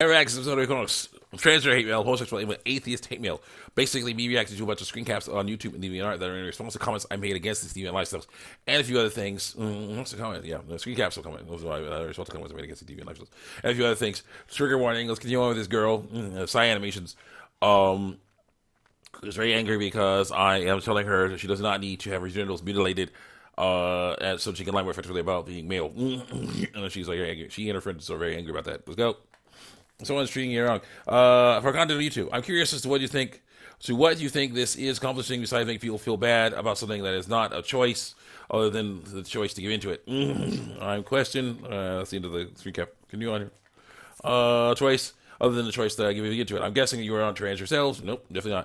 Reacts to transgender hate mail, homosexual, even atheist hate mail. Basically, me reacting to a bunch of screen caps on YouTube and DeviantArt that are in response to comments I made against these deviant lifestyles and a few other things. What's the comment? Yeah, the screen caps will comment. Those are response to comments I made against the deviant lifestyles and a few other things. Trigger warning. Let's continue on with this girl, Cyanimations. Who's very angry because I am telling her that she does not need to have her genitals mutilated and so she can lie more effectively about being male. And she's like, very angry. She and her friends are very angry about that. Let's go. Someone's treating you wrong. For content on YouTube, I'm curious as to what you think. So, what you think this is accomplishing besides making people feel bad about something that is not a choice, other than the choice to give into it? I'm question. That's the end of the screen cap. Can you on here? Choice other than the choice that I give into it. I'm guessing you are on trans yourselves. Nope, definitely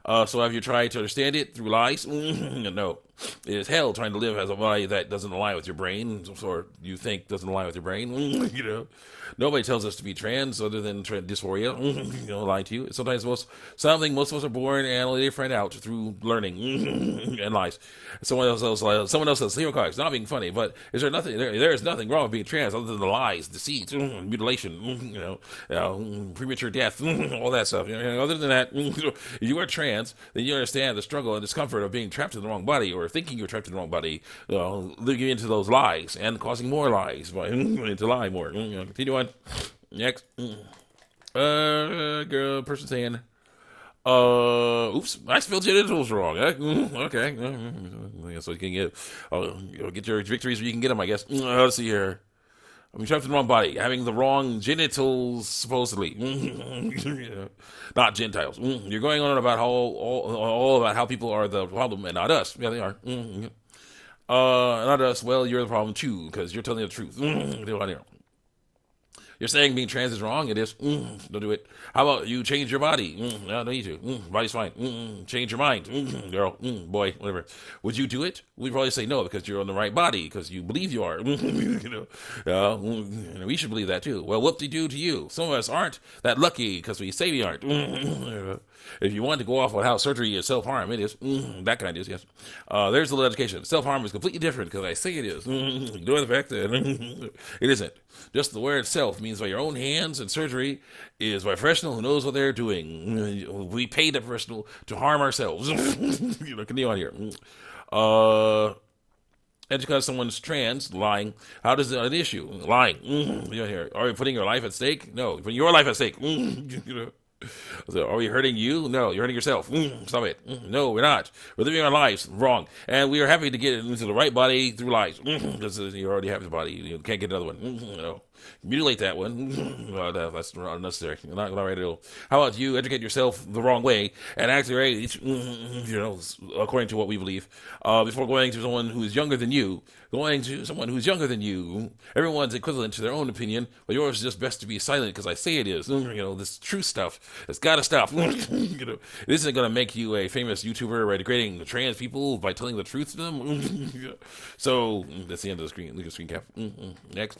not. So have you tried to understand it through lies? No. It is hell trying to live as a body that doesn't align with your brain, or you think doesn't align with your brain. Nobody tells us to be trans other than dysphoria. Lying to you. Sometimes something most of us are born and only find out through learning and lies. Someone else says, "Hero Cox, not being funny, but is there nothing? There is nothing wrong with being trans other than the lies, deceit, mutilation, premature death, all that stuff. Other than that, if you are trans, then you understand the struggle and discomfort of being trapped in the wrong body or thinking you're trapped in the wrong body, living into those lies and causing more lies to lie more. Continue on. Next. Girl, person saying, oops, I spelled genitals wrong. Okay. So you can get your victories where you can get them, I guess. Let's see here. I'm trapped in the wrong body, having the wrong genitals, supposedly. Not Gentiles. You're going on about all about how people are the problem and not us. Yeah, they are. Not us. Well, you're the problem too, because you're telling the truth. You're saying being trans is wrong? It is. Don't do it. How about you change your body? No, don't need to. Body's fine. Change your mind. Girl, boy, whatever. Would you do it? We'd probably say no because you're on the right body, because you believe you are. We should believe that too. Well, whoop-de-doo to you. Some of us aren't that lucky because we say we aren't. If you want to go off on how surgery is self-harm, it is. That kind is, yes. There's a little education. Self-harm is completely different because I say it is. Ignore the fact that it isn't. Just the word itself means by your own hands, and surgery is by a professional who knows what they're doing. We pay the professional to harm ourselves. Continue on here. And because someone's trans, lying, how does it an issue? Lying. Here. Are you putting your life at stake? No, putting your life at stake. So are we hurting you? No, you're hurting yourself. Stop it. No, we're not. We're living our lives wrong. And we are happy to get into the right body through lies. Because you already have the body. You can't get another one. Mutilate that one. That's unnecessary. Not right at all. How about you educate yourself the wrong way and act your age, according to what we believe, before going to someone who is younger than you. Going to someone who's younger than you, everyone's equivalent to their own opinion, but yours is just best to be silent because I say it is. This true stuff. It's got to stop. It isn't going to make you a famous YouTuber by degrading trans people by telling the truth to them. So that's the end of the screen. Look at the screen cap. Next.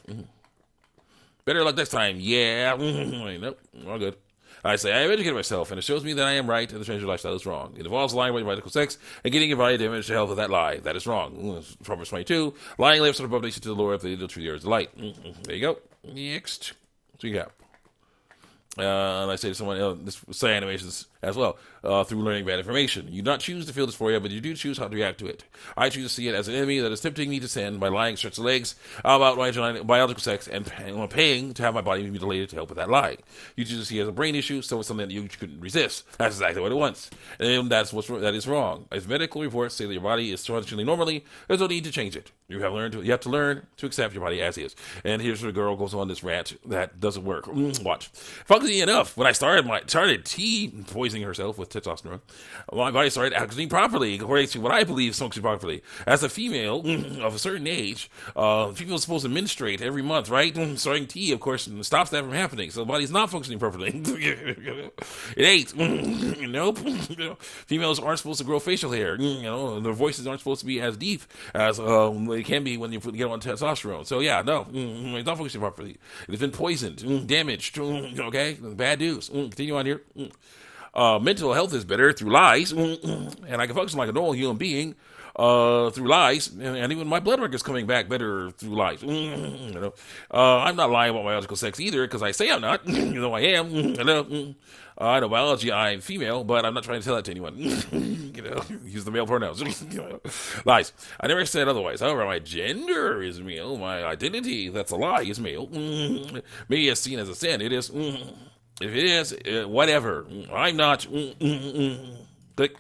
Better luck next time. Yeah. Nope. All good. I say, I have educated myself, and it shows me that I am right and the transgender lifestyle is wrong. It involves lying about medical sex and getting your body damaged to hell with that lie. That is wrong. Proverbs 22. Lying lifts up abomination to the Lord, if they do truth, there is delight. There you go. Next. So you got. And I say to someone, this Cyanimations as well, through learning bad information. You do not choose to feel dysphoria, but you do choose how to react to it. I choose to see it as an enemy that is tempting me to sin by lying, stretch the legs about my biological sex and paying to have my body mutilated to help with that lie. You choose to see it as a brain issue, so it's something that you couldn't resist. That's exactly what it wants. And that is wrong. If medical reports say that your body is functioning normally, there's no need to change it. You have to learn to accept your body as is. And here's where the girl goes on this rant that doesn't work. Watch. Functionally enough, when I started poisoning herself with testosterone, my body started acting properly, according to what I believe is functioning properly. As a female of a certain age, female is supposed to menstruate every month, right? Starting T, of course, stops that from happening. So the body's not functioning properly. It ain't. Nope. Females aren't supposed to grow facial hair. Their voices aren't supposed to be as deep as they can be when you get on testosterone. So yeah, no, it's not functioning properly. It's been poisoned, damaged. Okay, bad news. Continue on here. Mental health is better through lies, and I can function like a normal human being through lies, and even my blood work is coming back better through lies. I'm not lying about my biological sex either, because I say I'm not, I am. I know biology, I'm female, but I'm not trying to tell that to anyone. Use the male pronouns. Lies. I never said otherwise. However, my gender is male. My identity, that's a lie, is male. Maybe it's seen as a sin. It is. If it is, whatever. I'm not. Click.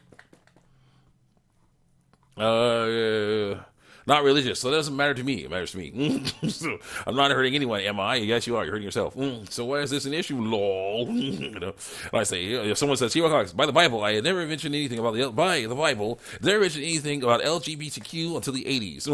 Not religious, so it doesn't matter to me. It matters to me. So, I'm not hurting anyone, am I? Yes, you are. You're hurting yourself. So why is this an issue? Lol. I say, if someone says, by the Bible, I had never mentioned anything about by the Bible. Never mentioned anything about LGBTQ until the 80s.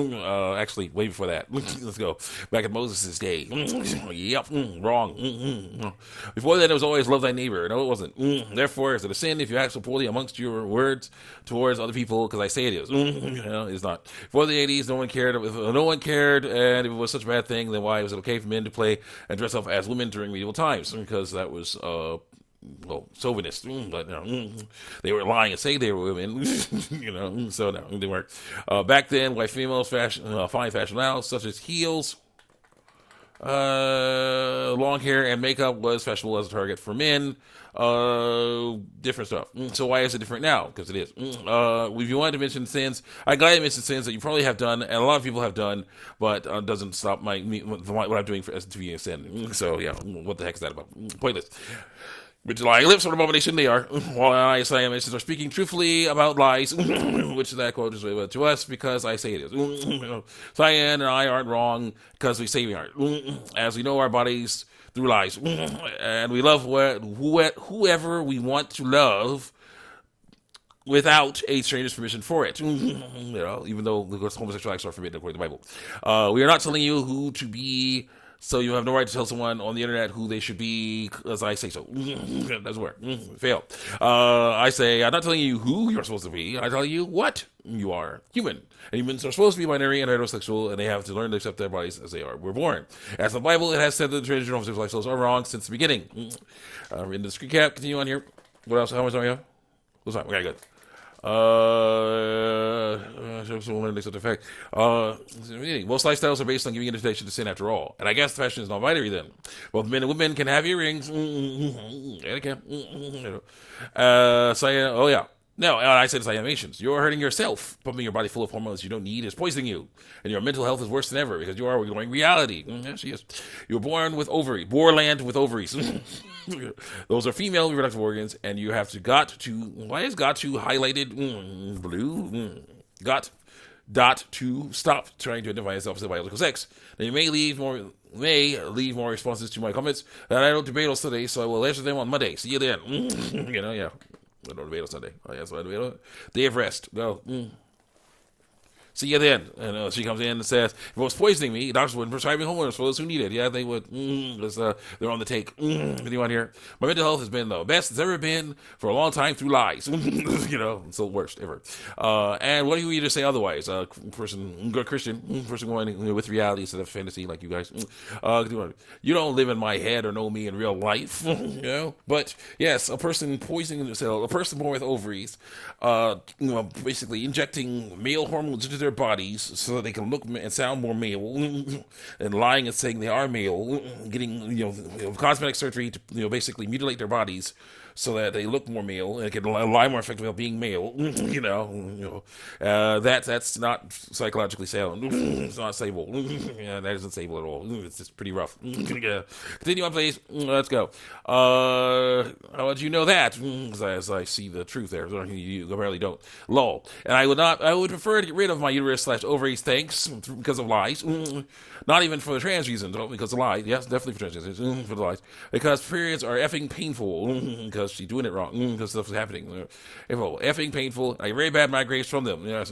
Actually, way before that. Let's go. Back in Moses' day. Yep. Wrong. Before that, it was always love thy neighbor. No, it wasn't. Therefore, is it a sin if you act so poorly amongst your words towards other people? Because I say it is. It's not. Before the 80s, no one cared. If no one cared, and if it was such a bad thing, then why was it okay for men to play and dress up as women during medieval times? Because that was chauvinist. But they were lying and saying they were women. So no, they weren't. Back then, white females fine fashion now, such as heels, long hair, and makeup was fashionable as a target for men. Different stuff. So why is it different now? Because it is. If you wanted to mention sins, I gladly mention sins that you probably have done, and a lot of people have done, but doesn't stop what I'm doing to be a sin. So yeah, what the heck is that about? Pointless. Which lying lips are an abomination they are. While I, Cyanimations, are speaking truthfully about lies, which that quote is to us because I say it is. Cyan and I aren't wrong because we say we aren't. As we know our bodies through lies, and we love whoever we want to love without a stranger's permission for it. Even though homosexual acts are forbidden according to the Bible. We are not telling you who to be. So you have no right to tell someone on the internet who they should be, as I say so. Doesn't work. Fail. I say, I'm not telling you who you're supposed to be. I tell you what you are. Human. And humans are supposed to be binary and heterosexual, and they have to learn to accept their bodies as they are. We're born. As the Bible, it has said that the transgender homosexual lifestyles are wrong since the beginning. In this recap, continue on here. What else? How much are you? What's that? Okay, good. Most lifestyles are based on giving invitation to sin after all. And I guess fashion is non-binary then. Both men and women can have earrings. And they can. Oh yeah. No, I said Cyanimations. You're hurting yourself. Pumping your body full of hormones you don't need is poisoning you. And your mental health is worse than ever because you are ignoring reality. Yes, she is. You were born with ovaries. Borland with ovaries. Those are female reproductive organs, and you have why is got to highlighted blue? Got to stop trying to identify yourself as a biological sex. Now you may leave more responses to my comments that I don't debate on Sunday, so I will answer them on Monday. See you then. Yeah. I don't debate on Sunday. Oh, yeah, so I debate on day of rest. Go. See you then. And she comes in and says, if it was poisoning me, doctors wouldn't prescribe me hormones for those who need it. Yeah, they would. Because they're on the take. Anyone here? My mental health has been the best it's ever been for a long time through lies. It's the worst ever. And what do you to say otherwise? Good Christian, person going with reality instead of fantasy like you guys. You don't live in my head or know me in real life. But yes, a person poisoning themselves, a person born with ovaries, basically injecting male hormones into their bodies so that they can look and sound more male, and lying and saying they are male, getting cosmetic surgery to basically mutilate their bodies so that they look more male and can lie more effectively about being male. That's not psychologically sound. It's not stable. That isn't stable at all. It's just pretty rough. Continue on, please. Let's go. How would you know that? As I see the truth there. You apparently don't. Lol. And I would prefer to get rid of my uterus/ovaries, thanks, because of lies. Not even for the trans reasons, because of lies. Yes, definitely for trans reasons, for the lies. Because periods are effing painful, because she's doing it wrong, because stuff's happening. Effing painful. I get very bad migraines from them. Yes,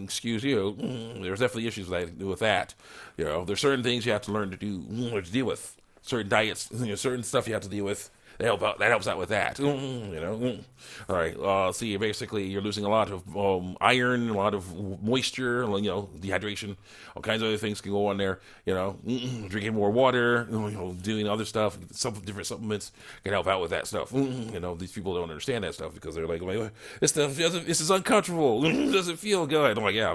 excuse you. There's definitely issues with that. There's certain things you have to learn to do, or to deal with. Certain diets, certain stuff you have to deal with That helps out with that. All right. See, basically, you're losing a lot of iron, a lot of moisture, dehydration, all kinds of other things can go on there. Drinking more water, doing other stuff, some different supplements can help out with that stuff. These people don't understand that stuff because they're like, this is uncomfortable. It doesn't feel good. I'm like, yeah.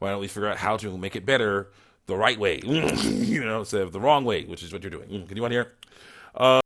Why don't we figure out how to make it better the right way, instead of the wrong way, which is what you're doing. Can you want to hear?